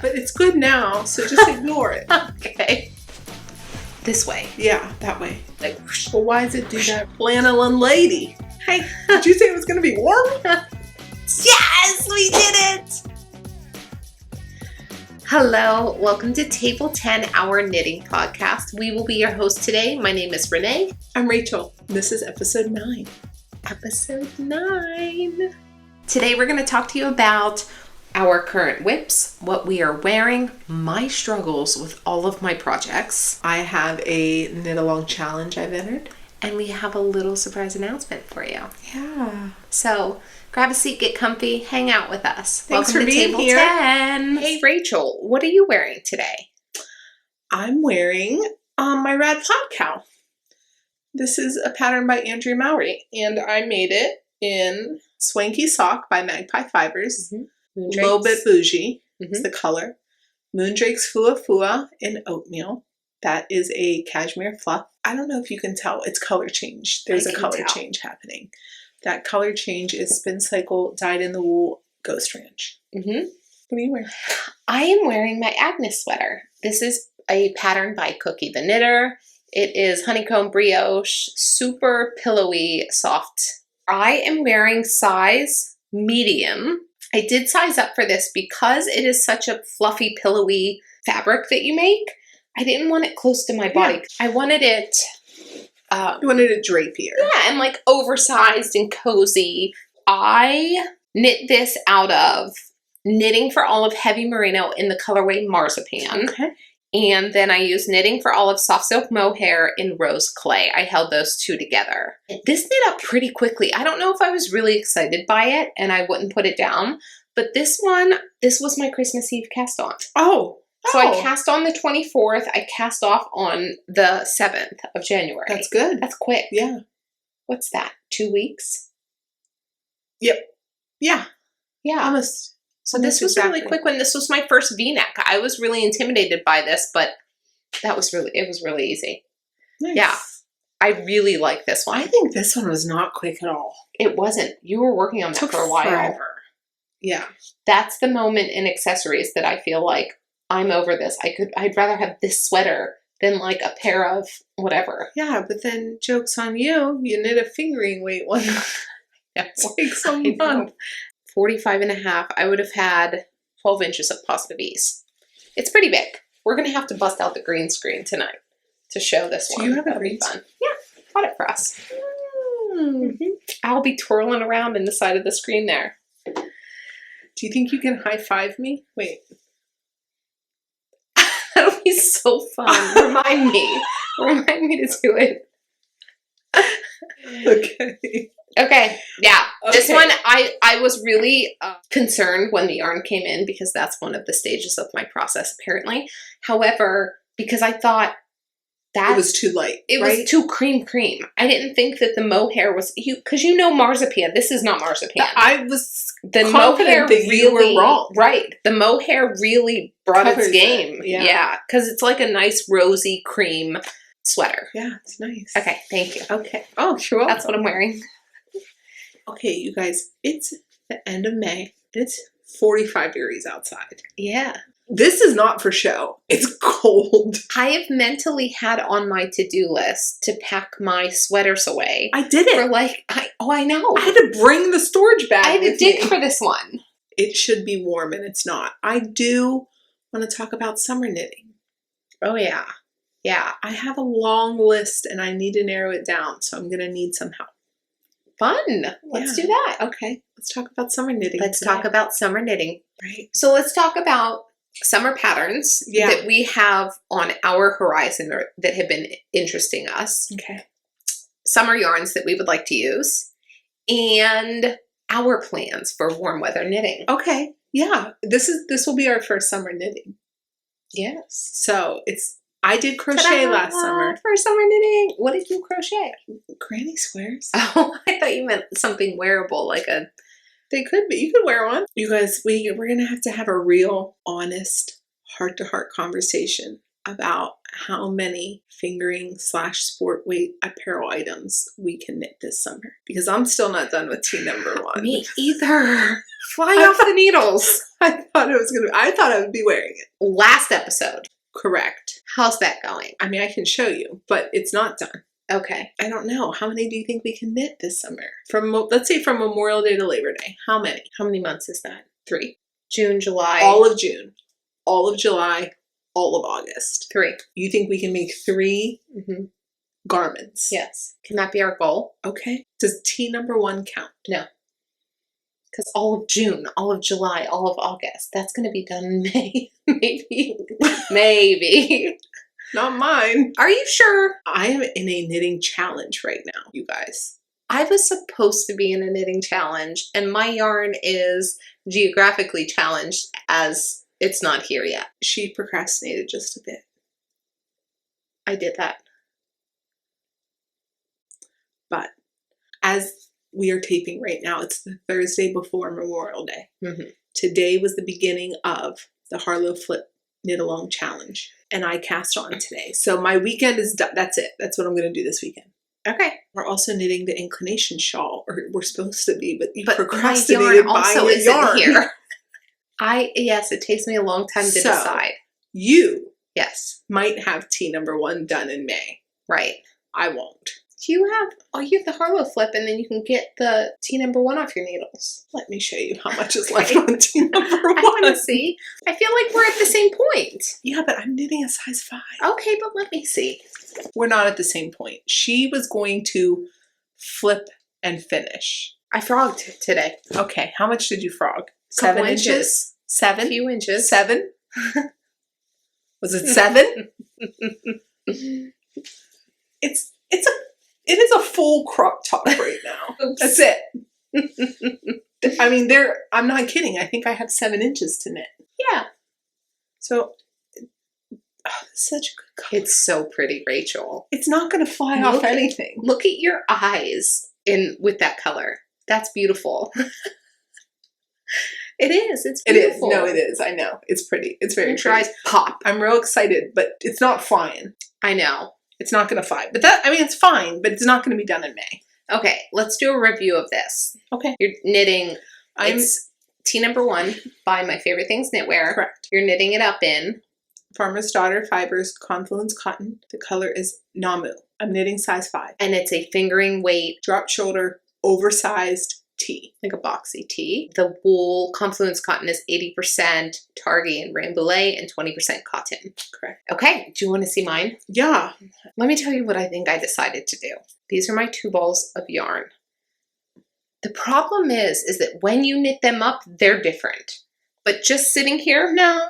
But it's good now, so just ignore it. Okay. This way. Yeah, that way. Like, well, why does it do that? Flannelin' lady. Hey, did you say it was going to be warm? Yes, we did it! Hello, welcome to Table 10, our knitting podcast. We will be your host today. My name is Renee. I'm Rachel. This is episode 9. Episode 9. Today we're going to talk to you about our current whips, what we are wearing, my struggles with all of my projects. I have a knit along challenge I've entered. And we have a little surprise announcement for you. Yeah. So grab a seat, get comfy, hang out with us. Thanks Welcome for to being Table here. 10. Hey Rachel, what are you wearing today? I'm wearing my Rad Plaid Cowl. This is a pattern by Andrea Mowry, and I made it in Swanky Sock by Magpie Fibers. Mm-hmm. A little bit bougie. Mm-hmm. It's the color. Moondrake's Fua Fua in oatmeal. That is a cashmere fluff. I don't know if you can tell. It's color change. There's a color change happening. That color change is Spin Cycle Dyed in the Wool Ghost Ranch. Mm-hmm. What are you wearing? I am wearing my Agnes sweater. This is a pattern by Cookie the Knitter. It is honeycomb brioche, super pillowy, soft. I am wearing size medium. I did size up for this because it is such a fluffy, pillowy fabric that you make. I didn't want it close to my body. Yeah. I wanted it... you wanted it drapier. Yeah, and like oversized and cozy. I knit this out of Knitting for Olive Heavy Merino in the colorway Marzipan. Okay. And then I used Knitting for Olive Soft Silk Mohair in Rose Clay. I held those two together. This knit up pretty quickly. I don't know if I was really excited by it and I wouldn't put it down, but this was my Christmas Eve cast on. Oh. So I cast on the 24th. I cast off on the 7th of January. That's good. That's quick. Yeah. What's that? 2 weeks? Yep. Yeah. Yeah. Almost. So this was exactly. Really quick when this was my first V-neck. I was really intimidated by this, but it was really easy. Nice. Yeah. I really like this one. I think this one was not quick at all. It wasn't. You were working on that for a while. Forever. Yeah. That's the moment in accessories that I feel like I'm over this. I'd rather have this sweater than like a pair of whatever. Yeah, but then joke's on you. You knit a fingering weight one. Yes. Like some month. 45 and a half. I would have had 12 inches of positive ease. It's pretty big. We're going to have to bust out the green screen tonight to show this one. Do you have That'll a green be fun. Yeah, got it for us. Mm-hmm. I'll be twirling around in the side of the screen there. Do you think you can high five me? Wait. That'll be so fun. Remind me. Remind me to do it. Okay. Okay, yeah. Okay. This one, I was really concerned when the yarn came in because that's one of the stages of my process, apparently. However, because I thought that... It was too light, It right? was too cream. I didn't think that the mohair was... Because you know marzipan. This is not marzipan. I was the confident that you were wrong. Right. The mohair really brought its game. Yeah. Because it's like a nice rosy cream sweater. Yeah, it's nice. Okay, thank you. Okay. Oh, you're welcome. That's what I'm wearing. Okay, you guys, it's the end of May. It's 45 degrees outside. Yeah. This is not for show. It's cold. I have mentally had on my to-do list to pack my sweaters away. I did it. For like, I know. I had to bring the storage bag I had to with dig me. for this one. It should be warm and it's not. I do want to talk about summer knitting. Oh yeah. Yeah. I have a long list and I need to narrow it down, so I'm going to need some help. Fun. Let's do that. Okay. Let's talk about summer knitting. Let's talk about summer knitting. Right. So let's talk about summer patterns that we have on our horizon or that have been interesting us. Okay. Summer yarns that we would like to use and our plans for warm weather knitting. Okay. Yeah. This will be our first summer knitting. Yes. So I did crochet last summer. For summer knitting. What did you crochet? Granny squares. Oh, I thought you meant something wearable, like a... They could be. You could wear one. You guys, we're going to have a real, honest, heart-to-heart conversation about how many fingering / sport weight apparel items we can knit this summer. Because I'm still not done with tea number 1. Me either. Fly off the needles. I thought I would be wearing it. Last episode. Correct. How's that going? I mean, I can show you, but it's not done. Okay. I don't know. How many do you think we can knit this summer? Let's say from Memorial Day to Labor Day. How many? How many months is that? 3. June, July. All of June. All of July. All of August. 3. You think we can make 3 garments? Yes. Can that be our goal? Okay. Does Tee number 1 count? No. Because all of June, all of July, all of August, that's going to be done in May. Maybe. Maybe. Not mine. Are you sure? I am in a knitting challenge right now, you guys. I was supposed to be in a knitting challenge, and my yarn is geographically challenged as it's not here yet. She procrastinated just a bit. I did that. But as we are taping right now, it's the Thursday before Memorial Day. Today was the beginning of the Harlow Flip Knit Along Challenge, and I cast on today. So my weekend is done. That's it. That's what I'm going to do this weekend. Okay. We're also knitting the Inclination shawl, or we're supposed to be, but you but procrastinated my yarn also buying your yarn. here. Yes, it takes me a long time to decide. You might have Tee number 1 done in May. Right. I won't. You have the Harlow Flip, and then you can get the Tee number 1 off your needles. Let me show you how much is left on Tee number 1. I want to see. I feel like we're at the same point. Yeah, but I'm knitting a size 5. Okay, but let me see. We're not at the same point. She was going to flip and finish. I frogged today. Okay, how much did you frog? Couple 7 inches? 7? A few inches. 7? Was it 7? It is a full crop top right now. Oops. That's it. I mean, I'm not kidding. I think I have 7 inches to knit. Yeah. So, such a good color. It's so pretty, Rachel. It's not going to fly off anything. Look at your eyes with that color. That's beautiful. It is. It's beautiful. It is. No, it is. I know. It's pretty. It's very Your eyes pop. I'm real excited, but it's not flying. I know. It's not going to fly. But it's fine, but it's not going to be done in May. Okay, let's do a review of this. Okay. You're knitting, it's Tee number 1 by My Favorite Things Knitwear. Correct. You're knitting it up in Farmer's Daughter Fibers Confluence Cotton. The color is Namu. I'm knitting size 5. And it's a fingering weight, drop shoulder, oversized tee. like a boxy tee. The wool Confluence Cotton is 80% Targhee and Ramble and 20% cotton. Correct. Okay, do you want to see mine? Yeah. Let me tell you what I think I decided to do. These are my 2 balls of yarn. The problem is that when you knit them up, they're different. But just sitting here, No.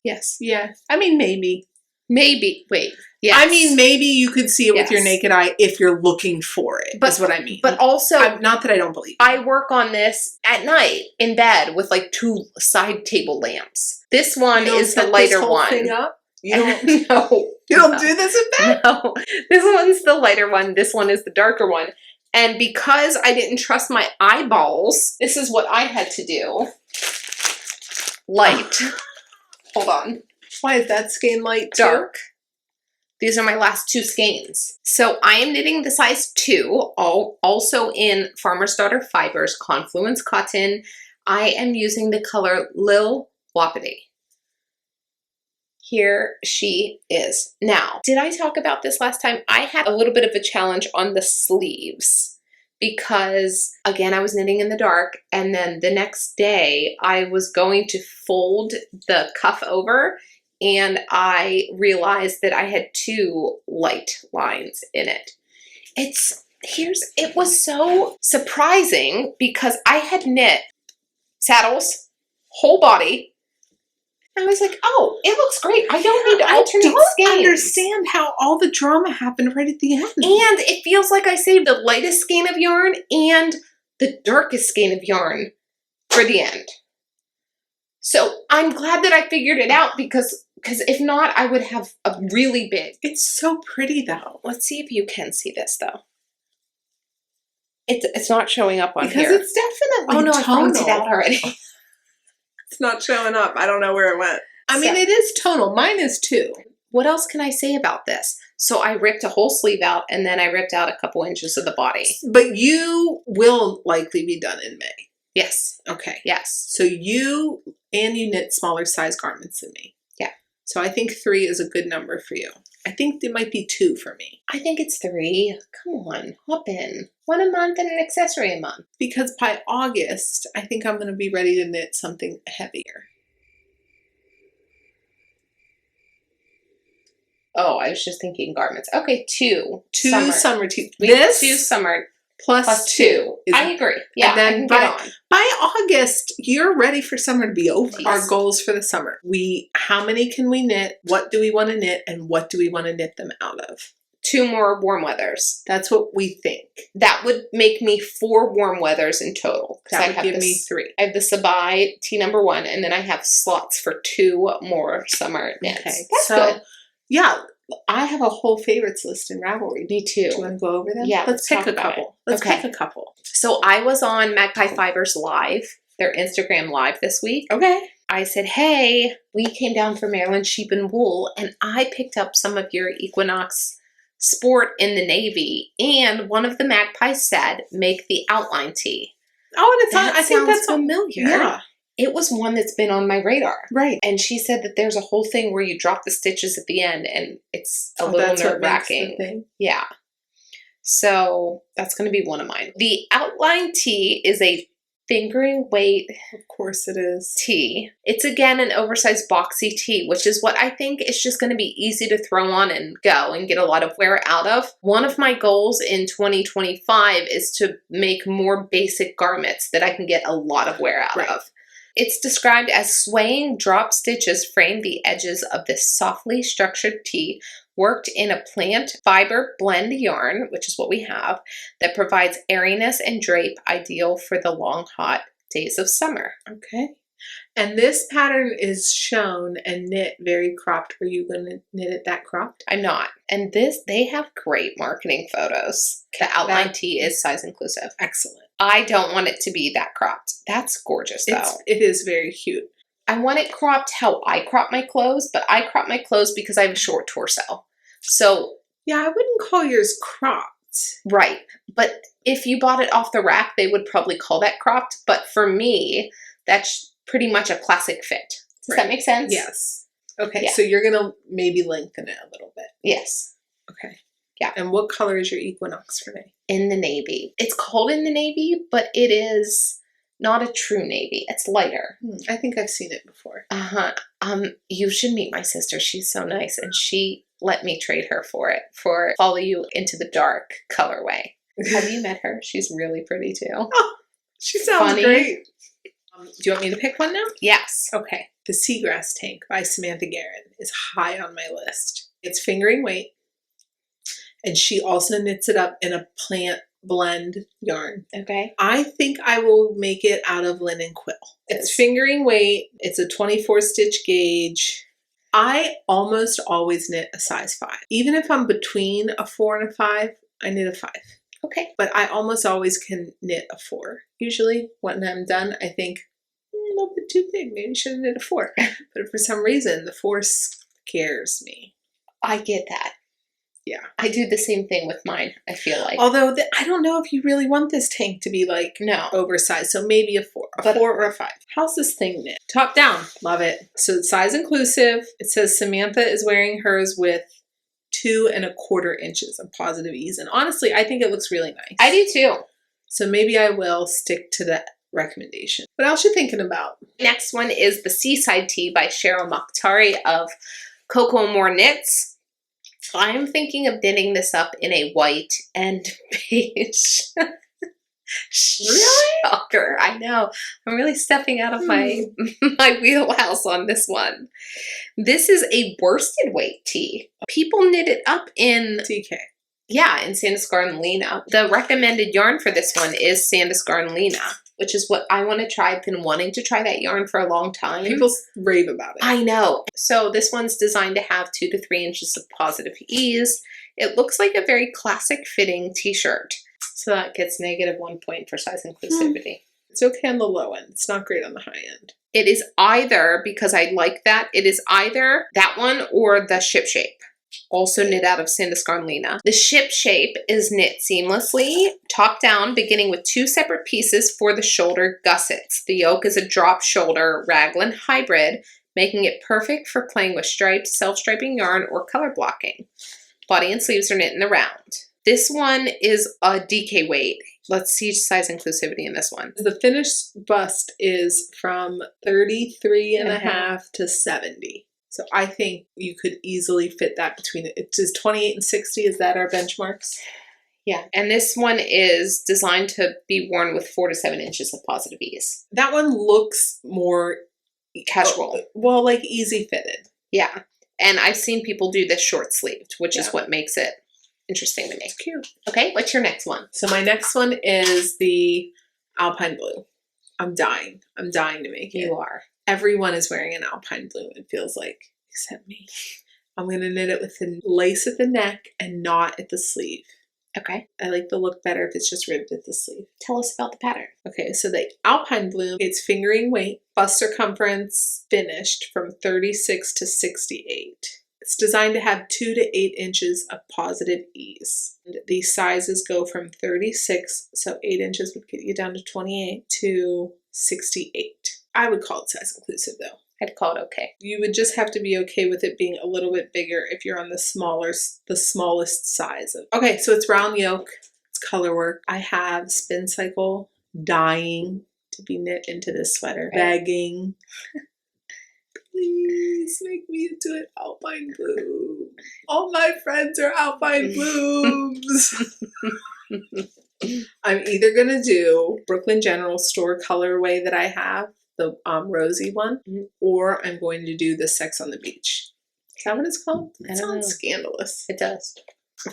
yes. Yeah. I mean, maybe. Maybe. Wait. Yes. I mean, maybe you could see it with your Yes. naked eye if you're looking for it. That's what I mean. But also, not that I don't believe. I work on this at night in bed with like 2 side table lamps. This one is the lighter one. Thing up? You don't. No. You don't do this in bed? No. This one's the lighter one. This one is the darker one. And because I didn't trust my eyeballs, this is what I had to do. Light. Hold on. Why is that skein light too? Dark. These are my last 2 skeins. So I am knitting the size 2, also in Farmer's Daughter Fibers Confluence Cotton. I am using the color Lil Wapiti. Here she is. Now, did I talk about this last time? I had a little bit of a challenge on the sleeves because, again, I was knitting in the dark, and then the next day I was going to fold the cuff over, and I realized that I had 2 light lines in it. It was so surprising because I had knit saddles, whole body. I was like, oh, it looks great. I don't need to alternate skeins. I don't understand how all the drama happened right at the end. And it feels like I saved the lightest skein of yarn and the darkest skein of yarn for the end. So I'm glad that I figured it out because if not, I would have a really big. It's so pretty though. Let's see if you can see this though. It's not showing up on because here. It's definitely Oh no, tonal. I found it out already. It's not showing up. I don't know where it went. I mean, it is tonal. Mine is too. What else can I say about this? So I ripped a whole sleeve out and then I ripped out a couple inches of the body. But you will likely be done in May. Yes. Okay. Yes. So you knit smaller size garments than me. Yeah. So I think 3 is a good number for you. I think it might be 2 for me. I think it's 3. Come on, hop in. 1 a month and an accessory a month. Because by August, I think I'm going to be ready to knit something heavier. Oh, I was just thinking garments. Okay, 2. 2 summer tee. This 2 summer plus 2. I agree. Yeah, and then I can get on. By August, you're ready for summer to be over. Jeez. Our goals for the summer. How many can we knit? What do we want to knit? And what do we want to knit them out of? 2 more warm weathers. That's what we think. That would make me 4 warm weathers in total. That would give me 3. I have the Sabai Tee number 1, and then I have slots for 2 more summer knits. Okay. That's good. Yeah, I have a whole favorites list in Ravelry. Me too. Do you want to go over them? Yeah, let's pick a about couple. Let's pick a couple. So I was on Magpie Fibers Live, their Instagram Live this week. Okay. I said, hey, we came down from Maryland Sheep and Wool, and I picked up some of your Equinox Sport in the navy, and one of the magpies said, make the outline tee. Oh, and it's I think that's familiar. Yeah. It was one that's been on my radar. Right. And she said that there's a whole thing where you drop the stitches at the end, and it's a little nerve-wracking. Yeah. So that's going to be one of mine. The outline tee is a fingering weight. Of course it is. Tee. It's again an oversized boxy tee, which is what I think is just going to be easy to throw on and go and get a lot of wear out of. One of my goals in 2025 is to make more basic garments that I can get a lot of wear out of. It's described as swaying drop stitches frame the edges of this softly structured tee worked in a plant fiber blend yarn, which is what we have, that provides airiness and drape ideal for the long, hot days of summer. Okay. And this pattern is shown and knit very cropped. Are you going to knit it that cropped? I'm not. And they have great marketing photos. The outline tee is size inclusive. Excellent. I don't want it to be that cropped. That's gorgeous though. It is very cute. I want it cropped how I crop my clothes, but I crop my clothes because I have a short torso. So yeah, I wouldn't call yours cropped. Right. But if you bought it off the rack, they would probably call that cropped. But for me, that's pretty much a classic fit. Does that make sense? Yes. Okay, so you're going to maybe lengthen it a little bit. Yes. Okay. Yeah. And what color is your Equinox, Renee? In the navy. It's called in the navy, but it is not a true navy. It's lighter. I think I've seen it before. Uh-huh. You should meet my sister. She's so nice, and she let me trade her for it, for Follow You Into the Dark colorway. Have you met her? She's really pretty too. Oh, she sounds great. Do you want me to pick one now? Yes. Okay. The Seagrass Tank by Samantha Guerin is high on my list. It's fingering weight, and she also knits it up in a plant blend yarn. Okay. I think I will make it out of linen quill. It's fingering weight. It's a 24 stitch gauge. I almost always knit a size 5. Even if I'm between a 4 and a 5, I knit a 5. Okay. But I almost always can knit a 4. Usually when I'm done, I think, a little bit too big. Maybe I should have knit a 4. But for some reason, the 4 scares me. I get that. Yeah. I do the same thing with mine, I feel like. Although, I don't know if you really want this tank to be like oversized. So maybe a 4. A 4 or a 5. How's this thing knit? Top down. Love it. So it's size inclusive. It says Samantha is wearing hers with 2 1/4 inches of positive ease. And honestly, I think it looks really nice. I do too. So maybe I will stick to that recommendation. What else are you thinking about? Next one is the Seaside Tee by Cheryl Mokhtari of Cocoa More Knits. I'm thinking of knitting this up in a white and beige. Really? Shocker. I know. I'm really stepping out of my wheelhouse on this one. This is a worsted weight tee. People knit it up in TK. Yeah, in Sanduscar and Lena. The recommended yarn for this one is Sanduscar and Lena, which is what I want to try. I've been wanting to try that yarn for a long time. People rave about it. I know. So this one's designed to have 2 to 3 inches of positive ease. It looks like a very classic fitting t-shirt. So that gets -1 point for size inclusivity. It's okay on the low end. It's not great on the high end. It is either, because I like that, it is either that one or the Shipshape. also knit out of Sanduscarnlina. The Shipshape is knit seamlessly, top down, beginning with 2 separate pieces for the shoulder gussets. The yoke is a drop shoulder raglan hybrid, making it perfect for playing with stripes, self-striping yarn, or color blocking. Body and sleeves are knit in the round. This one is a DK weight. Let's see size inclusivity in this one. The finished bust is from 33 and a half to 70. So I think you could easily fit that between it. It is 28 and 60. Is that our benchmarks? Yeah. And this one is designed to be worn with 4 to 7 inches of positive ease. That one looks more casual. Well, like easy fitted. Yeah. And I've seen people do this short sleeved, which is what makes it interesting to me. It's cute. Okay, what's your next one? So my next one is the Alpine Bloom. I'm dying. I'm dying to make it. You are. Everyone is wearing an Alpine Bloom, it feels like, except me. I'm going to knit it with the lace at the neck and not at the sleeve. Okay. I like the look better if it's just ribbed at the sleeve. Tell us about the pattern. Okay, so the Alpine Bloom, it's fingering weight, bust circumference finished from 36 to 68. It's designed to have 2 to 8 inches of positive ease. And the sizes go from 36, so 8 inches would get you down to 28, to 68. I would call it size inclusive though. I'd call it okay. You would just have to be okay with it being a little bit bigger if you're on the smallest size. Okay, so it's round yoke, it's color work. I have spin cycle dying to be knit into this sweater. Begging. Please make me into an Alpine Bloom. All my friends are Alpine Blooms. I'm either going to do Brooklyn General Store colorway that I have, the rosy one, or I'm going to do the Sex on the Beach. Is that what it's called? It sounds scandalous. It does.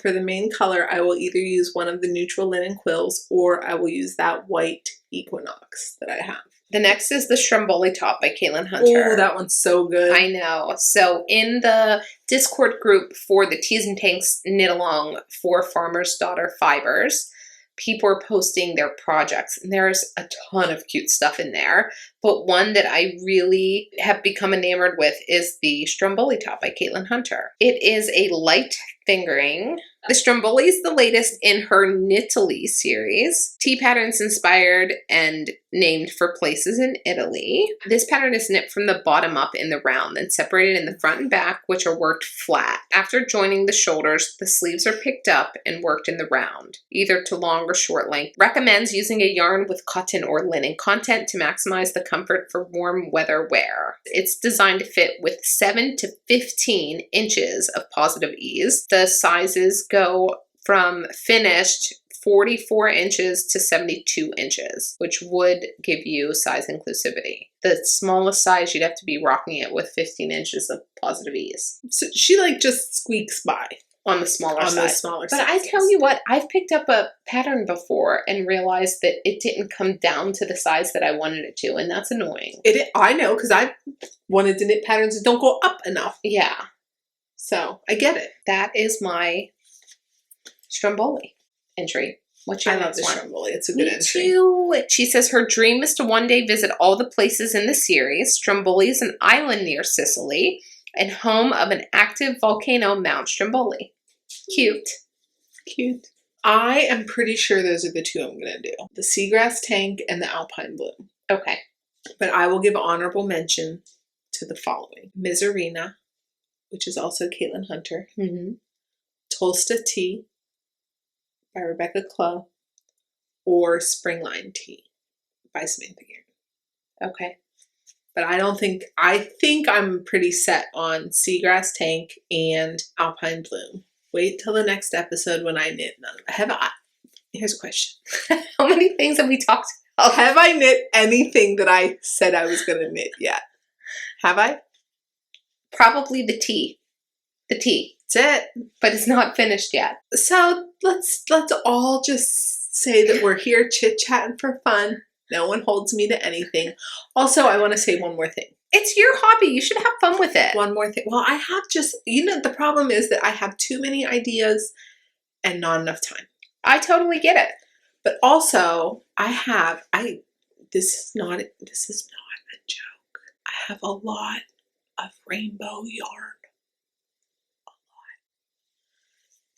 For the main color, I will either use one of the neutral linen quills or I will use that white Equinox that I have. The next is the Stromboli top by Caitlin Hunter. Oh, that one's so good. I know. So in the Discord group for the Tees and Tanks Knit Along for Farmer's Daughter Fibers, people are posting their projects and there's a ton of cute stuff in there. But one that I really have become enamored with is the Stromboli top by Caitlin Hunter. It is a light fingering. The Stromboli is the latest in her Knitily series. Tea patterns inspired and named for places in Italy. This pattern is knit from the bottom up in the round, then separated in the front and back, which are worked flat. After joining the shoulders, the sleeves are picked up and worked in the round, either to long or short length. Recommends using a yarn with cotton or linen content to maximize the comfort for warm weather wear. It's designed to fit with 7 to 15 inches of positive ease. The sizes go from finished 44 inches to 72 inches, which would give you size inclusivity. The smallest size, you'd have to be rocking it with 15 inches of positive ease. So she like just squeaks by. On the smaller side. The smaller but size. I tell you what, I've picked up a pattern before and realized that it didn't come down to the size that I wanted it to, and that's annoying. I know, because I wanted to knit patterns that don't go up enough. Yeah. So, I get it. That is my Stromboli entry. What's your next one? I love the Stromboli. It's a good entry. Me too. She says her dream is to one day visit all the places in the series. Stromboli is an island near Sicily and home of an active volcano, Mount Stromboli. Cute. Cute. I am pretty sure those are the two I'm going to do. The Seagrass Tank and the Alpine Bloom. Okay. But I will give honorable mention to the following. Miserina, which is also Caitlin Hunter. Tolsta Tee by Rebecca Clough. Or Springline Tee by Samantha Guerin. Okay. But I think I'm pretty set on Seagrass Tank and Alpine Bloom. Wait till the next episode when I knit none. Here's a question. How many things have we talked about? Have I knit anything that I said I was going to knit yet? Have I? Probably the tea. The tea. That's it. But it's not finished yet. So let's all just say that we're here chit-chatting for fun. No one holds me to anything. Also, I want to say one more thing. It's your hobby. You should have fun with it. One more thing. Well, I have just, the problem is that I have too many ideas and not enough time. I totally get it. But also, this is not a joke. I have a lot of rainbow yarn.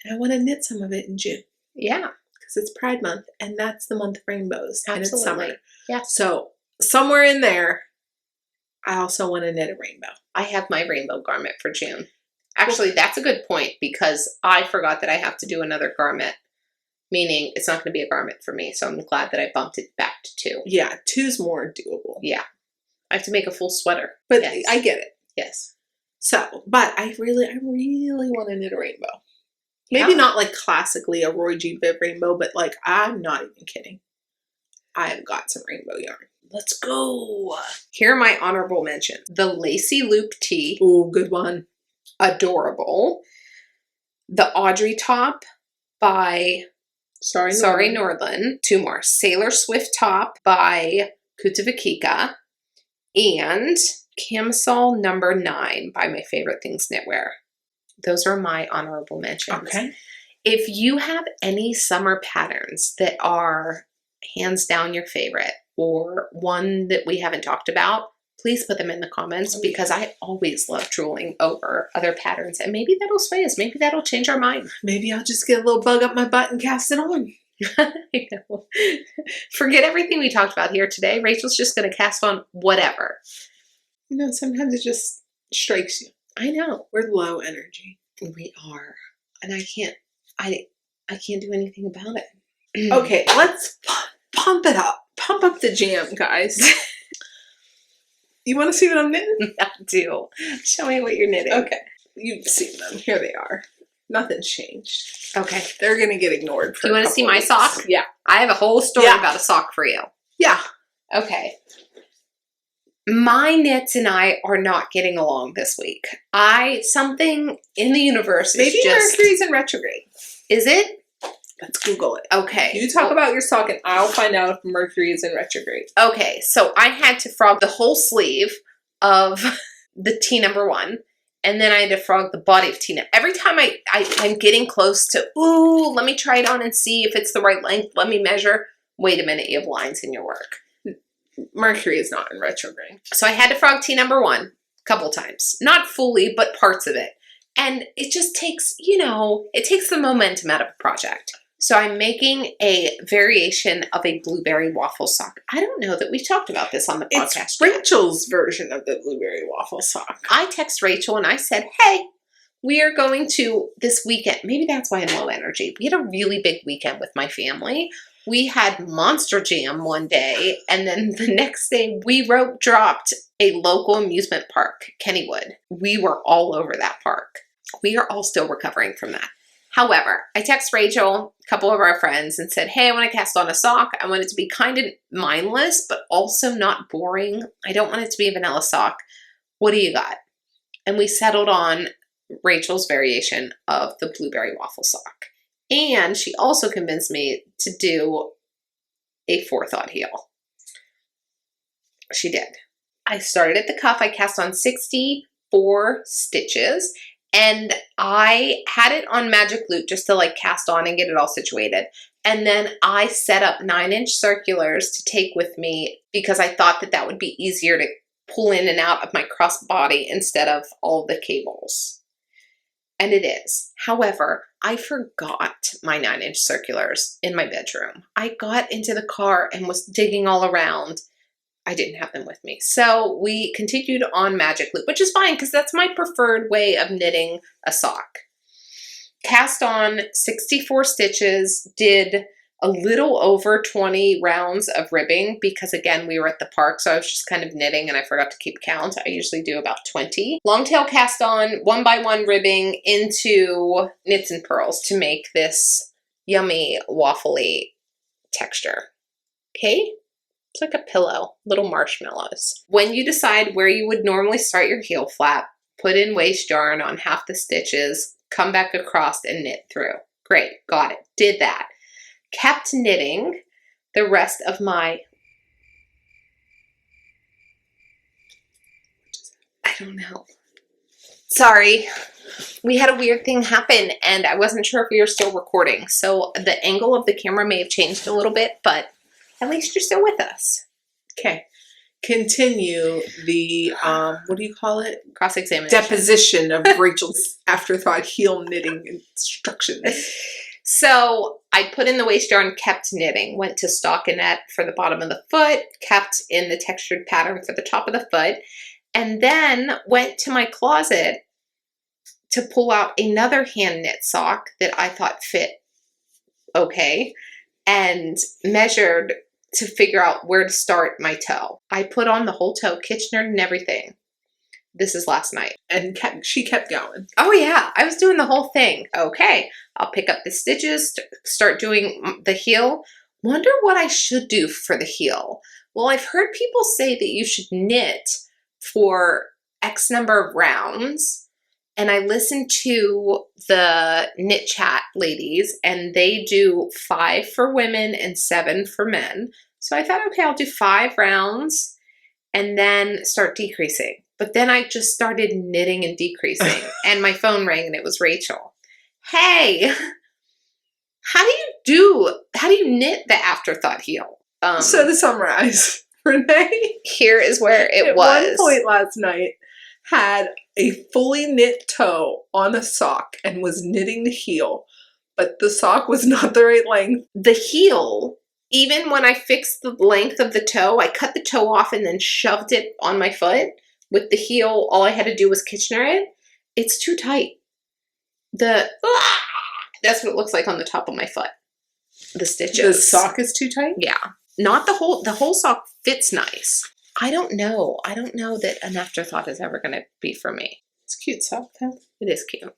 And I want to knit some of it in June. Yeah. Because it's Pride Month, and that's the month of rainbows. Absolutely. And it's summer. Yeah. So somewhere in there, I also want to knit a rainbow. I have my rainbow garment for June. Actually, that's a good point because I forgot that I have to do another garment, meaning it's not going to be a garment for me. So I'm glad that I bumped it back to 2. Yeah, 2's more doable. Yeah. I have to make a full sweater. But yes. I get it. Yes. So, but I really want to knit a rainbow. Maybe not like classically a Roy G. Biv rainbow, but like, I'm not even kidding. I have got some rainbow yarn. Let's go. Here are my honorable mentions. The Lacy Loop Tee. Ooh, good one. Adorable. The Audrey Top by Sorry Nordland. 2 more. Sailor Swift Top by Kutavikika. And Camisole number 9 by My Favorite Things Knitwear. Those are my honorable mentions. Okay. If you have any summer patterns that are hands down your favorite or one that we haven't talked about, please put them in the comments because I always love drooling over other patterns and maybe that'll sway us. Maybe that'll change our mind. Maybe I'll just get a little bug up my butt and cast it on. Forget everything we talked about here today. Rachel's just going to cast on whatever. You know, sometimes it just strikes you. I know. We're low energy. We are. And I can't do anything about it. Okay, let's pump it up. Pump up the jam, guys. You want to see what I'm knitting? I do. Show me what you're knitting. Okay. You've seen them. Here they are. Nothing's changed. Okay. They're going to get ignored. Do you want to see my sock? Yeah. I have a whole story about a sock for you. Yeah. Okay. My knits and I are not getting along this week. Something in the universe is Maybe Mercury's in retrograde. Is it? Let's Google it. Okay. You talk about your sock and I'll find out if Mercury is in retrograde. Okay, so I had to frog the whole sleeve of the Tee number 1, and then I had to frog the body of Tee. Every time I'm getting close to, ooh, let me try it on and see if it's the right length. Let me measure. Wait a minute, you have lines in your work. Mercury is not in retrograde. So I had to frog Tee number 1 a couple times. Not fully, but parts of it. And it just takes, it takes the momentum out of a project. So I'm making a variation of a blueberry waffle sock. I don't know that we talked about this on the podcast. It's Rachel's version of the blueberry waffle sock. I text Rachel and I said, hey, we are going to this weekend. Maybe that's why I'm low energy. We had a really big weekend with my family. We had Monster Jam one day, and then the next day we rope dropped a local amusement park, Kennywood. We were all over that park. We are all still recovering from that. However, I text Rachel, a couple of our friends, and said, hey, I want to cast on a sock. I want it to be kind of mindless, but also not boring. I don't want it to be a vanilla sock. What do you got? And we settled on Rachel's variation of the blueberry waffle sock. And she also convinced me to do a forethought heel. She did. I started at the cuff. I cast on 64 stitches. And I had it on magic loop just to like cast on and get it all situated. And then I set up 9-inch circulars to take with me because I thought that would be easier to pull in and out of my crossbody instead of all the cables. And it is. However, I forgot my 9-inch circulars in my bedroom. I got into the car and was digging all around. I didn't have them with me. So we continued on magic loop, which is fine because that's my preferred way of knitting a sock. Cast on 64 stitches, did a little over 20 rounds of ribbing because again, we were at the park, so I was just kind of knitting and I forgot to keep count. I usually do about 20. Long tail cast on 1x1 ribbing into knits and purls to make this yummy waffly texture. Okay? It's like a pillow, little marshmallows. When you decide where you would normally start your heel flap, put in waste yarn on half the stitches, come back across and knit through. Great, got it, did that. Kept knitting the rest of my, I don't know. Sorry, we had a weird thing happen and I wasn't sure if we were still recording. So the angle of the camera may have changed a little bit, but at least you're still with us. Okay. continue the, what do you call it? Cross-examination. Deposition of Rachel's afterthought heel knitting instructions. So I put in the waist yarn, kept knitting, went to stockinette for the bottom of the foot, kept in the textured pattern for the top of the foot, and then went to my closet to pull out another hand knit sock that I thought fit okay, and measured to figure out where to start my toe. I put on the whole toe, Kitchener and everything. This is last night. And she kept going. Oh yeah, I was doing the whole thing. Okay, I'll pick up the stitches, start doing the heel. Wonder what I should do for the heel. Well, I've heard people say that you should knit for X number of rounds. And I listened to the Knit Chat ladies, and they do 5 for women and 7 for men. So I thought, okay, I'll do 5 rounds and then start decreasing. But then I just started knitting and decreasing, and my phone rang, and it was Rachel. Hey, how do you knit the afterthought heel? So to summarize, Renee, here is where it at was. one point last night, had a fully knit toe on a sock and was knitting the heel, but the sock was not the right length. The heel, even when I fixed the length of the toe, I cut the toe off and then shoved it on my foot. With the heel, all I had to do was Kitchener it. It's too tight. That's what it looks like on the top of my foot. The stitches. The sock is too tight? Yeah. Not the whole sock fits nice. I don't know. I don't know that an afterthought is ever going to be for me. It's a cute sock though. It is cute.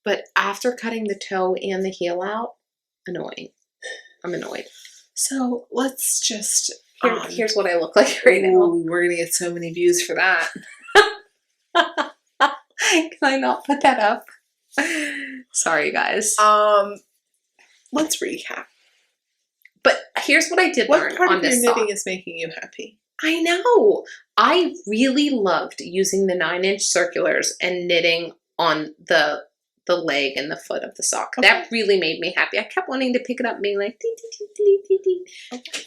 But after cutting the toe and the heel out, annoying. I'm annoyed. So let's just... Here's what I look like right now. We're going to get so many views for that. Can I not put that up? Sorry, guys. Let's recap. But here's what I did learn What part on of your this knitting sock. is making you happy? I know. I really loved using the 9-inch circulars and knitting on the leg and the foot of the sock. Okay. That really made me happy. I kept wanting to pick it up and being like, dee, dee, dee, dee, dee, dee. Okay.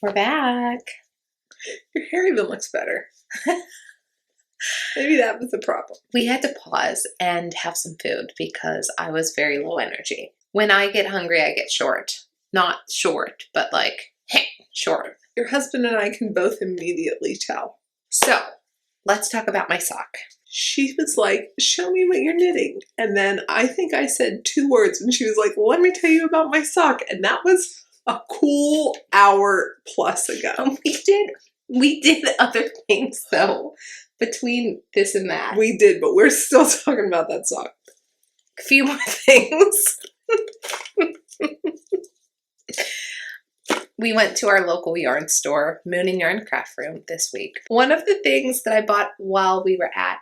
We're back. Your hair even looks better. Maybe that was the problem. We had to pause and have some food because I was very low energy. When I get hungry, I get short. Not short, but like, hey, short. Your husband and I can both immediately tell. So, let's talk about my sock. She was like, show me what you're knitting. And then I think I said 2 words and she was like, well, let me tell you about my sock. And that was a cool hour plus ago. We did other things though, between this and that. We did, but we're still talking about that sock. A few more things. We went to our local yarn store, Moon and Yarn Craft Room, this week. One of the things that I bought while we were at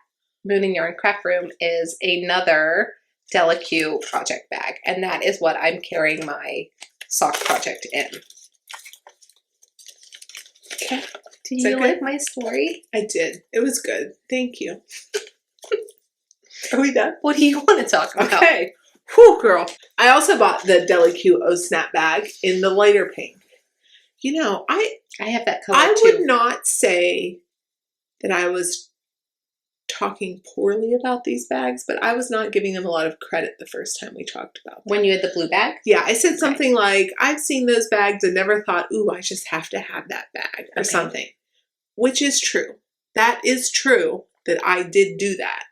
Moon and Yarn Craft Room is another Delaque project bag, and that is what I'm carrying my sock project in. Okay. Do you like my story? I did. It was good. Thank you. Are we done? What do you want to talk about? Okay. Whew, girl. I also bought the Delaque O Snap bag in the lighter pink. You know, I have that color too. I would not say that I was talking poorly about these bags, but I was not giving them a lot of credit the first time we talked about them. When you had the blue bag? Yeah, I said something like, I've seen those bags and never thought, ooh, I just have to have that bag or something. Which is true. That is true that I did do that.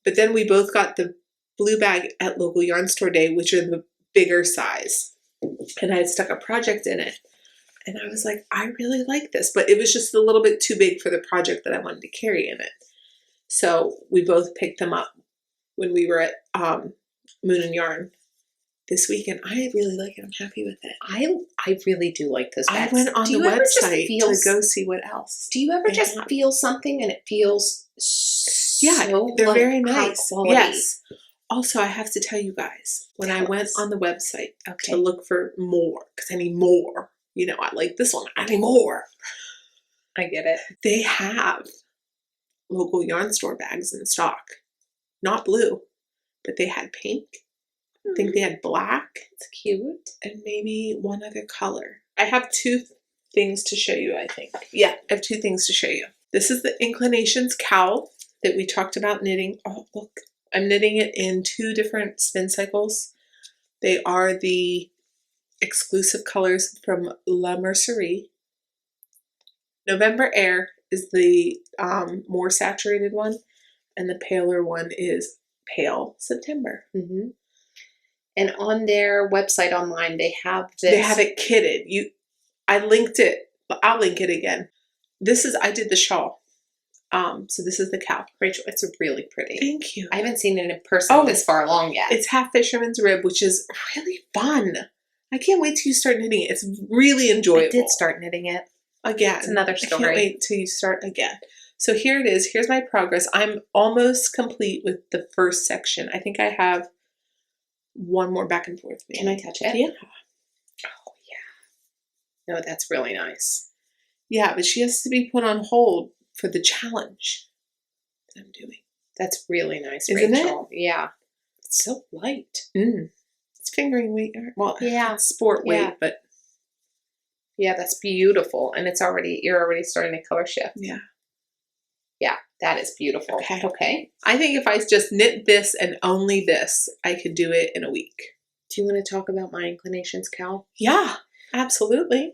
But then we both got the blue bag at local yarn store day, which are the bigger size. And I had stuck a project in it. And I was like, I really like this. But it was just a little bit too big for the project that I wanted to carry in it. So we both picked them up when we were at Moon and Yarn this week. And I really like it. I'm happy with it. I really do like those bags. I went on the website to go see what else. Do you ever just feel something and it feels so they're very nice. Quality? Yes. Also, I have to tell you guys, when I went on the website to look for more, because I need more. You know, I like this one. I need more. I get it. They have local yarn store bags in stock. Not blue, but they had pink. I think they had black. It's cute. And maybe one other color. I have two things to show you, I think. Yeah, I have two things to show you. This is the Inclinations cowl that we talked about knitting. Oh, look. I'm knitting it in 2 different spin cycles. They are the exclusive colors from La Mercerie. November Air is the more saturated one, and the paler one is Pale September. Mm-hmm. And on their website online, they have this. They have it kitted. I linked it, but I'll link it again. I did the shawl. So this is the cowl. Rachel, it's really pretty. Thank you. I haven't seen it in person this far along yet. It's half fisherman's rib, which is really fun. I can't wait till you start knitting it. It's really enjoyable. I did start knitting it. Again. It's another story. I can't wait till you start again. So here it is. Here's my progress. I'm almost complete with the first section. I think I have one more back and forth. Maybe. Can I touch it? Yeah. Oh, yeah. No, that's really nice. Yeah, but she has to be put on hold for the challenge that I'm doing. That's really nice, Isn't Rachel. It? Yeah. It's so light. It's fingering weight. Well, yeah. Sport weight, but. Yeah, that's beautiful. And you're already starting to color shift. Yeah. Yeah, that is beautiful. Okay. I think if I just knit this and only this, I could do it in a week. Do you want to talk about my Inclinations cowl? Yeah, absolutely.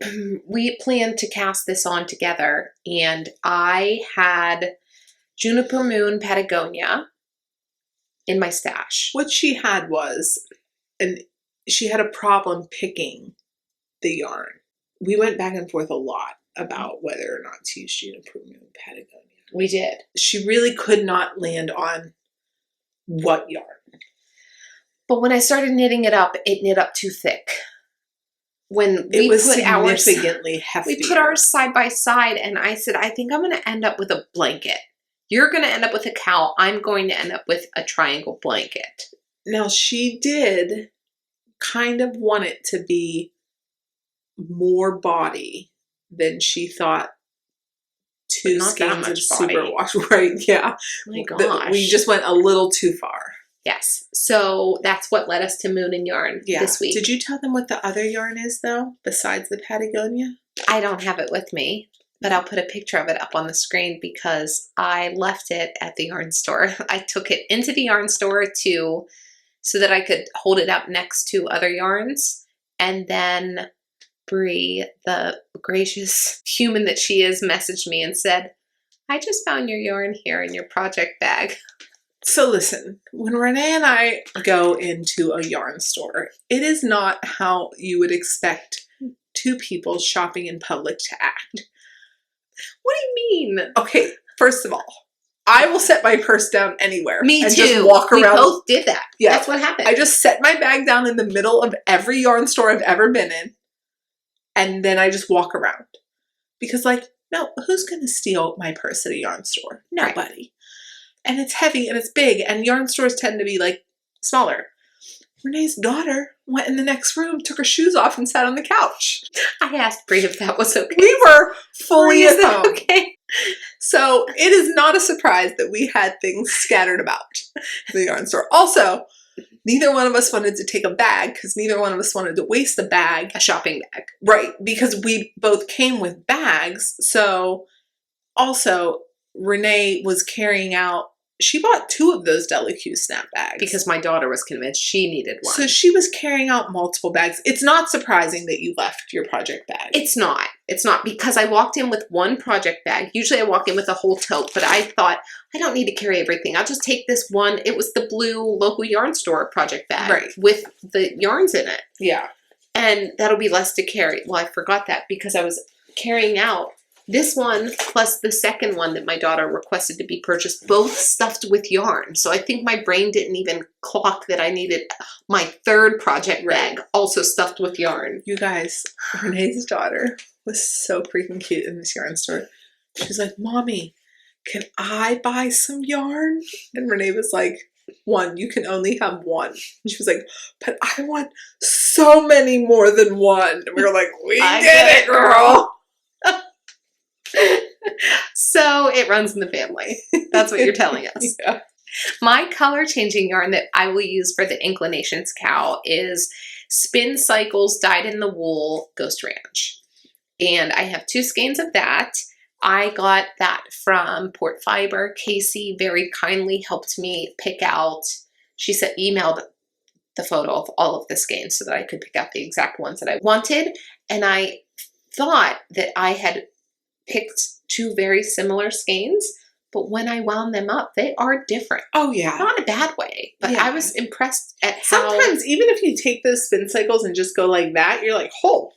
We planned to cast this on together, and I had Juniper Moon Patagonia in my stash. What she had was, and she had a problem picking the yarn. We went back and forth a lot about whether or not to use Juniper Moon Patagonia. We did. She really could not land on what yarn. But when I started knitting it up, it knit up too thick. When it was significantly hefty. We put ours side by side, and I said, I think I'm going to end up with a blanket. You're going to end up with a cowl. I'm going to end up with a triangle blanket. Now, she did kind of want it to be more body than she thought. 2 skeins of superwash. Right, yeah. Oh my gosh. We just went a little too far. Yes. So that's what led us to Moon and Yarn this week. Did you tell them what the other yarn is, though, besides the Patagonia? I don't have it with me, but I'll put a picture of it up on the screen because I left it at the yarn store. I took it into the yarn store so that I could hold it up next to other yarns. And then Bree, the gracious human that she is, messaged me and said, I just found your yarn here in your project bag. So listen, when Renee and I go into a yarn store, it is not how you would expect 2 people shopping in public to act. What do you mean? Okay, first of all, I will set my purse down anywhere. Me and too. Just walk around. We both did that. Yeah. That's what happened. I just set my bag down in the middle of every yarn store I've ever been in, and then I just walk around. Because, no, who's going to steal my purse at a yarn store? Nobody. Right. And it's heavy and it's big, and yarn stores tend to be smaller. Renee's daughter went in the next room, took her shoes off, and sat on the couch. I asked Bree if that was okay. We were fully at home. Okay. So it is not a surprise that we had things scattered about in the yarn store. Also, neither one of us wanted to take a bag because neither one of us wanted to waste a bag. A shopping bag. Right, because we both came with bags. So also, Renee was carrying out, she bought 2 of those Delaque snap bags. Because my daughter was convinced she needed one. So she was carrying out multiple bags. It's not surprising that you left your project bag. It's not. It's not, because I walked in with one project bag. Usually I walk in with a whole tote, but I thought, I don't need to carry everything. I'll just take this one. It was the blue local yarn store project bag. Right. With the yarns in it. Yeah. And that'll be less to carry. Well, I forgot that because I was carrying out this one plus the second one that my daughter requested to be purchased, both stuffed with yarn. So I think my brain didn't even clock that I needed my 3rd project bag also stuffed with yarn. You guys, Renee's daughter was so freaking cute in this yarn store. She's like, Mommy, can I buy some yarn? And Renee was like, 1, you can only have 1. She was like, but I want so many more than 1. And we were like, we did it, girl. So it runs in the family. That's what you're telling us. Yeah. My color changing yarn that I will use for the Inclinations cowl is Spin Cycles Dyed in the Wool Ghost Ranch. And I have 2 skeins of that. I got that from Port Fiber. Casey very kindly helped me pick out, she said, emailed the photo of all of the skeins so that I could pick out the exact ones that I wanted. And I thought that I had picked 2 very similar skeins, but when I wound them up, they are different. Oh yeah. Not in a bad way, but Yeah. I was impressed at how... Sometimes, even if you take those spin cycles and just go like that, you're like, oh.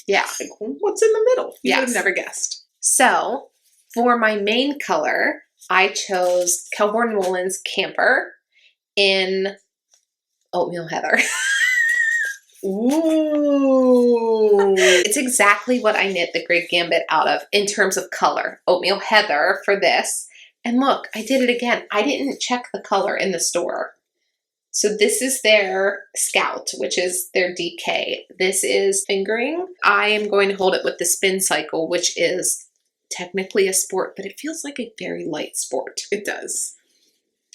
Yeah. Like, what's in the middle? You would have Yes. never guessed. So, for my main color, I chose Kelborn Woolen's Camper in Oatmeal Heather. Ooh. It's exactly what I knit the Great Gambit out of in terms of color. Oatmeal Heather for this. And look, I did it again. I didn't check the color in the store. So this is their Scout, which is their DK. This is fingering. I am going to hold it with the Spin Cycle, which is technically a sport, but it feels like a very light sport. It does.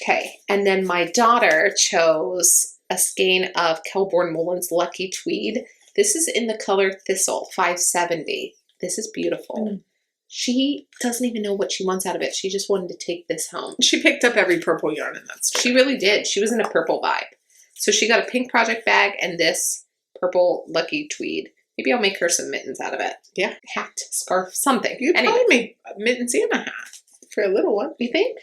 Okay, and then my daughter chose a skein of Kelborn Woolen's Lucky Tweed. This is in the color Thistle 570. This is beautiful. Mm. She doesn't even know what she wants out of it. She just wanted to take this home. She picked up every purple yarn in that store. She really did. She was in a purple vibe. So she got a pink project bag and this purple Lucky Tweed. Maybe I'll make her some mittens out of it. Yeah. Hat, scarf, something. You could Anyway. probably make mittens and a hat for a little one. You think?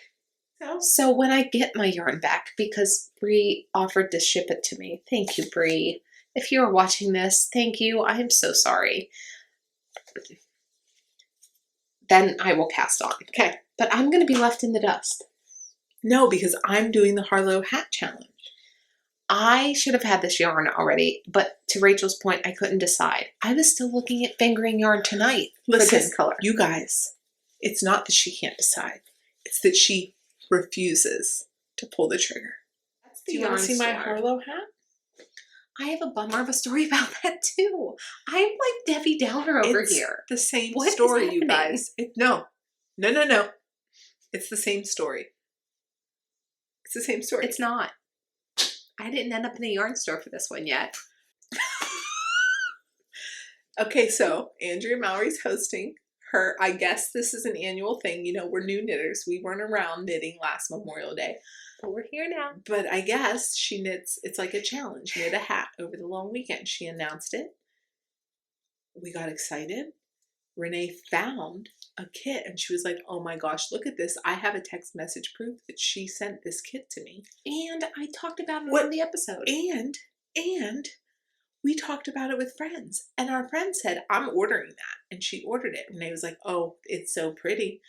No. So when I get my yarn back, because Bree offered to ship it to me. Thank you, Bree. If you are watching this, thank you. I am so sorry. Then I will cast on. Okay. But I'm going to be left in the dust. No, because I'm doing the Harlow hat challenge. I should have had this yarn already, but to Rachel's point, I couldn't decide. I was still looking at fingering yarn tonight for Listen, this color. you guys, it's not that she can't decide. It's that she refuses to pull the trigger. That's Do you want to see my Harlow hat? I have a bummer of a story about that too. I'm like Debbie Downer over It's here. the same What is story, you happening? guys. No. It's the same story. It's the same story. It's not. I didn't end up in a yarn store for this one yet. Okay, so Andrea Mallory's hosting her. I guess this is an annual thing. You know, we're new knitters. We weren't around knitting last Memorial Day. But we're here now. But I guess she knits, it's like a challenge. Knit a hat over the long weekend. She announced it. We got excited. Renee found a kit and she was like, oh my gosh, look at this. I have a text message proof that she sent this kit to me. And I talked about it What? on the episode. And we talked about it with friends. And our friend said, I'm ordering that. And she ordered it. Renee was like, oh, it's so pretty.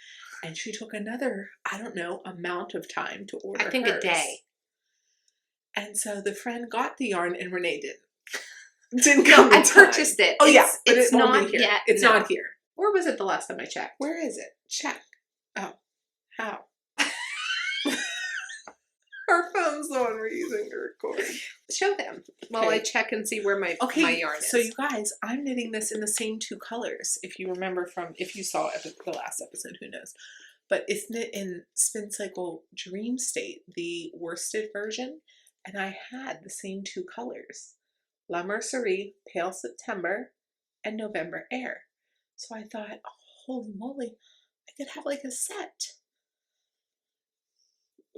And she took another, I don't know, amount of time to order I think hers. a day. And so the friend got the yarn and Renee didn't come in I time. purchased it. Oh yeah, but it's it won't not be here. yet. It's No. not here. Or was it the last time I checked? Where is it? Check. Oh, how? Our phone's the one we're using to record. Show them while Okay. I check and see where my yarn is. So you guys, I'm knitting this in the same 2 colors. If you remember if you saw the last episode, who knows? But it's knit in Spin Cycle Dream State, the worsted version. And I had the same 2 colors. La Mercerie, Pale September, and November Air. So I thought, oh, holy moly, I could have like a set.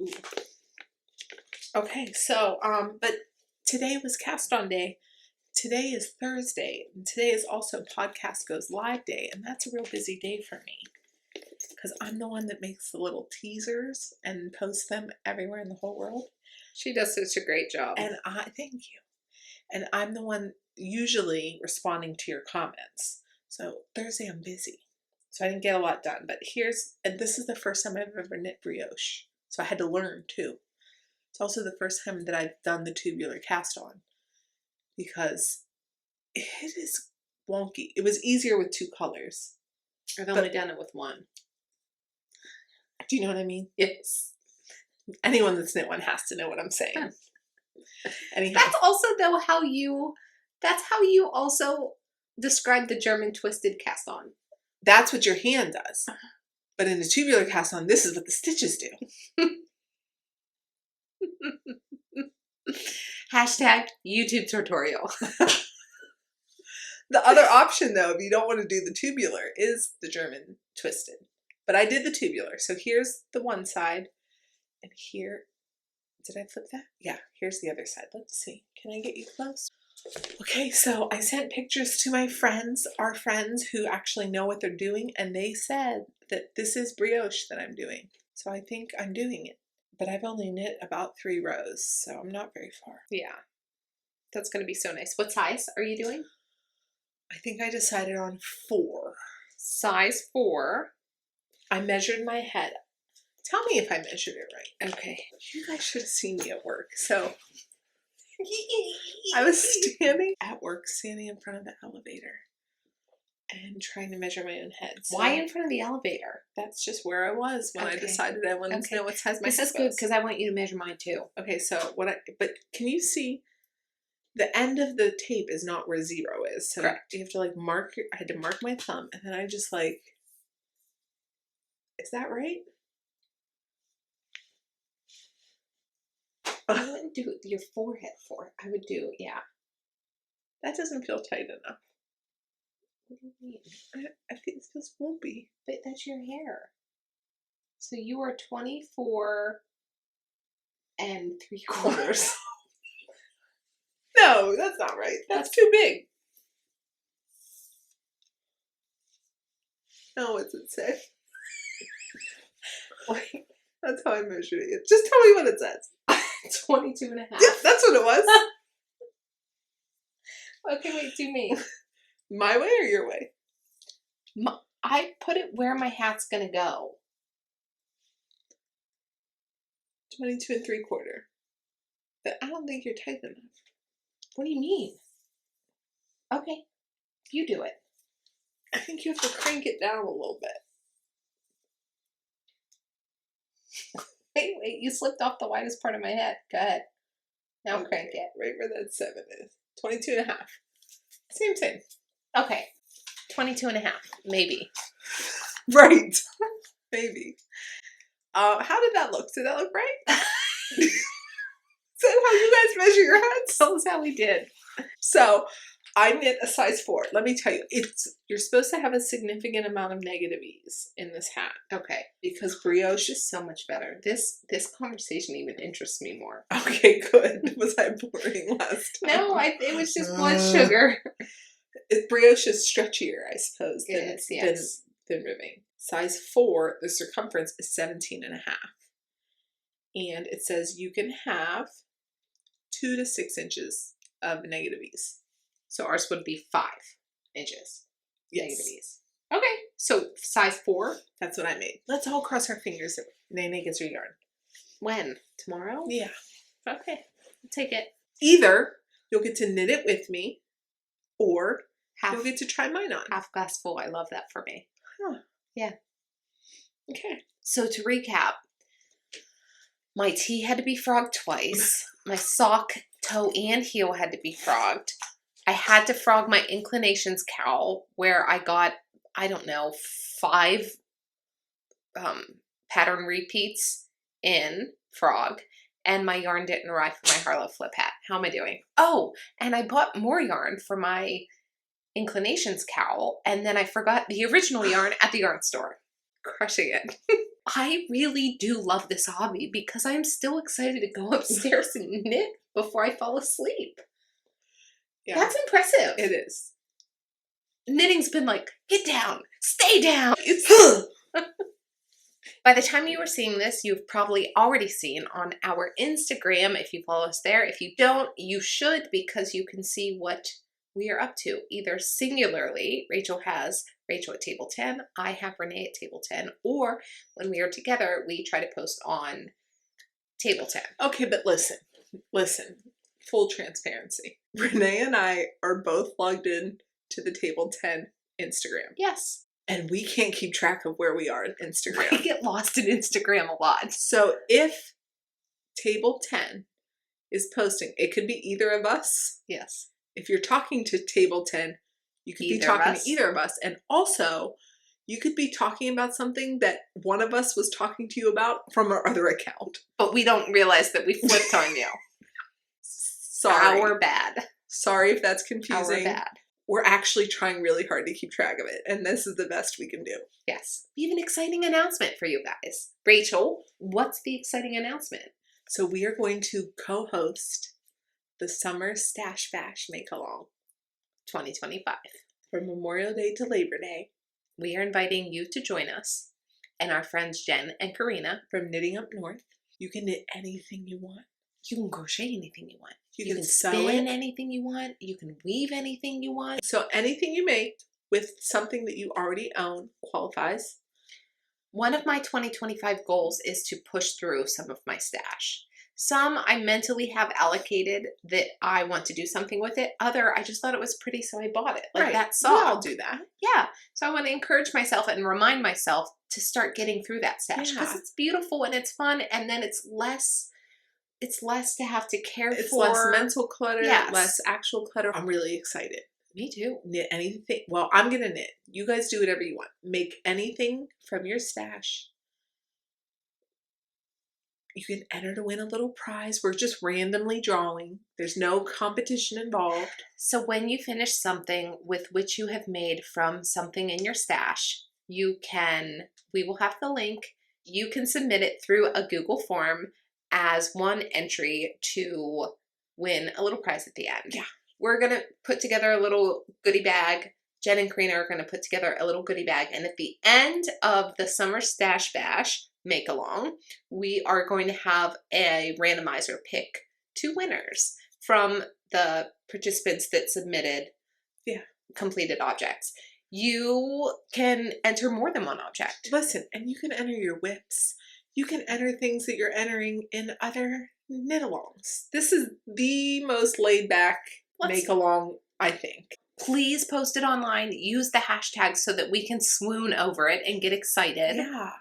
Ooh. Okay, so, but today was cast on day. Today is Thursday. And today is also Podcast Goes Live day. And that's a real busy day for me. Because I'm the one that makes the little teasers and posts them everywhere in the whole world. She does such a great job. And thank you. And I'm the one usually responding to your comments. So Thursday I'm busy. So I didn't get a lot done. But and this is the first time I've ever knit brioche. So I had to learn too. It's also the first time that I've done the tubular cast on. Because it is wonky. It was easier with 2 colors. I've only done it with 1. Do you know what I mean? Yes. Anyone that's knit one has to know what I'm saying. Anyhow. That's also though how you also describe the German twisted cast on. That's what your hand does. But in the tubular cast on, this is what the stitches do. Hashtag YouTube tutorial. The other option, though, if you don't want to do the tubular, is the German twisted. But I did the tubular. So here's the one side. And here, did I flip that? Yeah, here's the other side. Let's see. Can I get you close? Okay, so I sent pictures to my friends, our friends who actually know what they're doing, and they said that this is brioche that I'm doing. So I think I'm doing it. But I've only knit about 3 rows, so I'm not very far. Yeah, that's going to be so nice. What size are you doing? I think I decided on 4. Size 4. I measured my head. Tell me if I measured it right. Okay. You guys should have seen me at work. So I was standing at work, standing in front of the elevator and trying to measure my own head. So why in front of the elevator? That's just where I was when I decided I wanted to know what size my head was. This is good because I want you to measure mine too. Okay, so but can you see the end of the tape is not where 0 is. So correct. You have to like mark I had to mark my thumb, and then I just like, is that right? I wouldn't do your forehead for it. I would do, yeah. That doesn't feel tight enough. What do you mean? I think this feels lumpy. But that's your hair. So you are 24 3/4. No, that's not right. That's too big. No, what's it say? Wait, that's how I measured it. Just tell me what it says. 22 and a half. Yeah, that's what it was. Okay, wait, do me. My way or your way? I put it where my hat's gonna go. 22 3/4. But I don't think you're tight enough. What do you mean? Okay, you do it. I think you have to crank it down a little bit. Wait, you slipped off the widest part of my head. Go ahead. Now crank it. Right where that 7 is. 22 and a half. Same. Okay. 22 and a half. Maybe. Right. Maybe. How did that look? Did that look right? Is that how you guys measure your heads? Tell us how we did. So I knit a size 4. Let me tell you, you're supposed to have a significant amount of negative ease in this hat. Okay. Because brioche is so much better. This conversation even interests me more. Okay, good. Was I boring last time? No, it was just blood sugar. Brioche is stretchier, I suppose, than ribbing. Size 4, the circumference is 17 and a half. And it says you can have 2 to 6 inches of negative ease. So ours would be 5 inches. Yes. Negative ease. Okay, so size 4. That's what I made. Let's all cross our fingers that Renee gets her yarn. When? Tomorrow? Yeah. Okay, I'll take it. Either you'll get to knit it with me, or you'll get to try mine on. Half glass full. I love that for me. Huh. Yeah. Okay. So to recap, my tee had to be frogged twice. My sock, toe, and heel had to be frogged. I had to frog my Inclinations cowl, where I got, I don't know, 5 pattern repeats in frog, and my yarn didn't arrive for my Harlow flip hat. How am I doing? Oh, and I bought more yarn for my Inclinations cowl, and then I forgot the original yarn at the yarn store. Crushing it. I really do love this hobby because I'm still excited to go upstairs and knit before I fall asleep. Yeah. That's impressive. It is. Knitting's been like, get down, stay down. By the time you are seeing this, you've probably already seen on our Instagram, if you follow us there. If you don't, you should, because you can see what we are up to. Either singularly, Rachel has Rachel at table 10, I have Renee at table 10, or when we are together, we try to post on table 10. Okay, but listen, full transparency. Renee and I are both logged in to the table 10 Instagram. Yes. And we can't keep track of where we are on Instagram. We get lost in Instagram a lot. So if table 10 is posting, it could be either of us. Yes. If you're talking to table 10, you could be talking to either of us. And also, you could be talking about something that one of us was talking to you about from our other account. But we don't realize that we flipped on you. Sorry. Our bad. Sorry if that's confusing. Our bad. We're actually trying really hard to keep track of it, and this is the best we can do. Yes. We have an exciting announcement for you guys. Rachel, what's the exciting announcement? So we are going to co-host the Summer Stash Bash Make-Along 2025. from Memorial Day to Labor Day. We are inviting you to join us and our friends Jen and Karina from Knitting Up North. You can knit anything you want. You can crochet anything you want. You can sew spin it. anything you want. You can weave anything you want. So anything you make with something that you already own qualifies. One of my 2025 goals is to push through some of my stash. Some I mentally have allocated that I want to do something with it. Other, I just thought it was pretty, so I bought it. Like right. that We sock. all do that. Yeah. So I want to encourage myself and remind myself to start getting through that stash because it's beautiful and it's fun, and then it's less to have to care for. It's less mental clutter, Yes. less actual clutter. I'm really excited. Me too. Knit anything. Well, I'm going to knit. You guys do whatever you want. Make anything from your stash. You can enter to win a little prize. We're just randomly drawing. There's no competition involved. So when you finish something with which you have made from something in your stash, we will have the link. You can submit it through a Google form as one entry to win a little prize at the end. Yeah. We're going to put together a little goodie bag. Jen and Karina are going to put together a little goodie bag. And at the end of the Summer Stash Bash Make Along, we are going to have a randomizer pick 2 winners from the participants that submitted completed objects. You can enter more than one object. Listen, and you can enter your whips. You can enter things that you're entering in other knit-alongs. This is the most laid-back make-along, I think. Please post it online. Use the hashtag so that we can swoon over it and get excited. Yeah.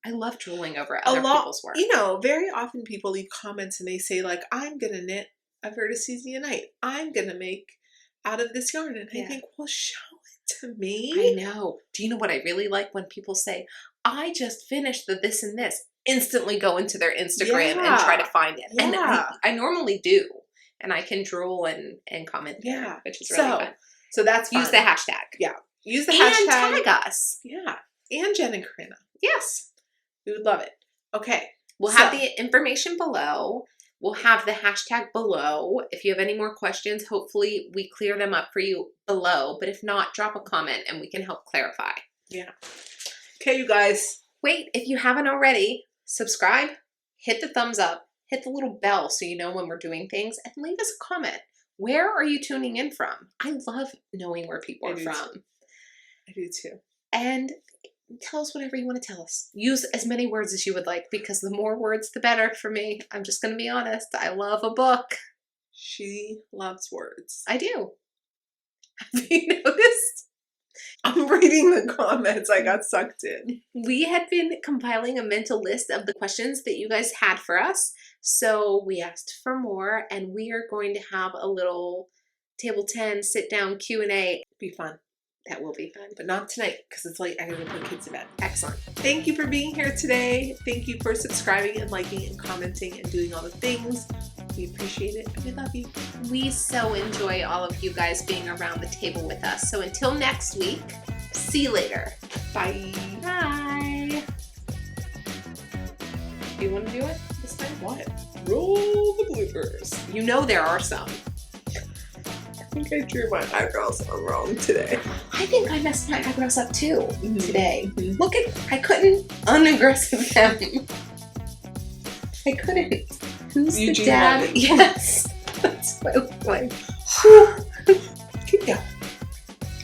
I love drooling over other people's work. You know, very often people leave comments and they say, like, I'm going to knit a vertices night. I'm going to make out of this yarn. And I think, well, show it to me. I know. Do you know what I really like when people say, I just finished the this and this? Instantly go into their Instagram and try to find it. And I normally do. And I can drool and comment there, which is really fun. So that's fun. Use the hashtag. Yeah. Use the and hashtag. Tag us. Yeah. And Jen and Karina. Yes. We would love it. Okay. We'll have the information below. We'll have the hashtag below. If you have any more questions, hopefully we clear them up for you below. But if not, drop a comment and we can help clarify. Yeah. Okay, you guys. Wait, if you haven't already, subscribe, hit the thumbs up, hit the little bell so you know when we're doing things, and leave us a comment. Where are you tuning in from? I love knowing where people are from. I do too. And tell us whatever you want to tell us. Use as many words as you would like, because the more words, the better for me. I'm just going to be honest. I love a book. She loves words. I do. Have you noticed? I'm reading the comments. I got sucked in. We had been compiling a mental list of the questions that you guys had for us. So we asked for more, and we are going to have a little table 10 sit down Q&A. Be fun. That will be fun. But not tonight, because it's late. I gotta put kids to bed. Excellent. Thank you for being here today. Thank you for subscribing and liking and commenting and doing all the things. We appreciate it and we love you. We so enjoy all of you guys being around the table with us. So until next week, see you later. Bye. Bye. Do you want to do it this time? What? Roll the bloopers. You know there are some. I think I drew my eyebrows wrong today. I think I messed my eyebrows up too today. Look I couldn't unaggressive them. I couldn't. Who's Eugene the dad? Levy. Yes. That's what it looked like. Keep going.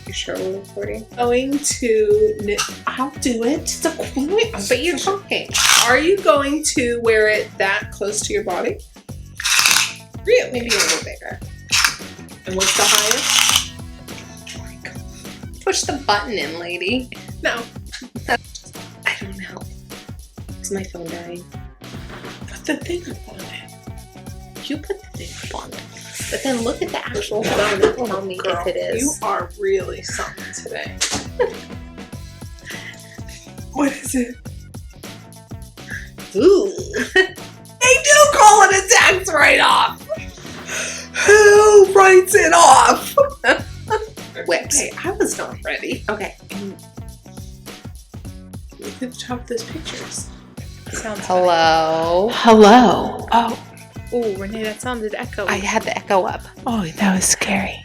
You sure we're recording? Going to knit. I'll do it. It's a point. But you're talking. Are you going to wear it that close to your body? Really? Maybe a little bigger. And what's the highest? Oh my God. Push the button in, lady. No. I don't know. Is my phone dying? Put the thing up on it. You put the thing up on it. But then look at the actual phone and tell me if it is. You are really something today. What is it? Ooh. They do call it a tax write-off. Who writes it off? Whips. Hey, I was not ready. Okay. Look at the top of those pictures. Sounds Hello. Hello. Oh, Renee, that sounded echoey. I had the echo up. Oh, that was scary.